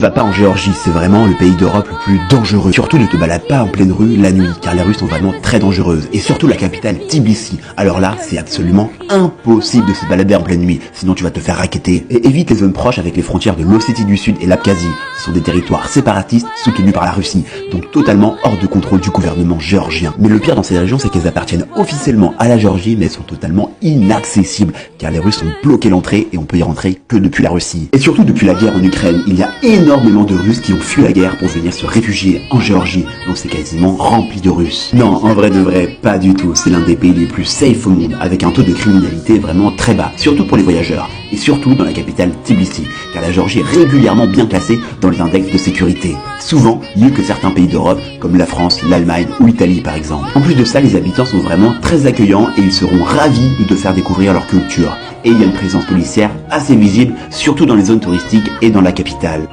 Va pas en Géorgie, c'est vraiment le pays d'Europe le plus dangereux. Surtout ne te balade pas en pleine rue la nuit, car les rues sont vraiment très dangereuses. Et surtout la capitale Tbilissi. Alors là, c'est absolument impossible de se balader en pleine nuit, sinon tu vas te faire racketter. Et évite les zones proches avec les frontières de l'Ossétie du Sud et l'Abkhazie. Ce sont des territoires séparatistes soutenus par la Russie, donc totalement hors de contrôle du gouvernement géorgien. Mais le pire dans ces régions, c'est qu'elles appartiennent officiellement à la Géorgie, mais elles sont totalement inaccessibles, car les Russes ont bloqué l'entrée et on peut y rentrer que depuis la Russie. Et surtout depuis la guerre en Ukraine, il y a énormément de Russes qui ont fui la guerre pour venir se réfugier en Géorgie, donc c'est quasiment rempli de Russes. Non, en vrai de vrai, pas du tout, c'est l'un des pays les plus safe au monde, avec un taux de criminalité vraiment très bas, surtout pour les voyageurs, et surtout dans la capitale Tbilissi, car la Géorgie est régulièrement bien classée dans les index de sécurité, souvent mieux que certains pays d'Europe, comme la France, l'Allemagne ou l'Italie par exemple. En plus de ça, les habitants sont vraiment très accueillants et ils seront ravis de te faire découvrir leur culture. Et il y a une présence policière assez visible, surtout dans les zones touristiques et dans la capitale.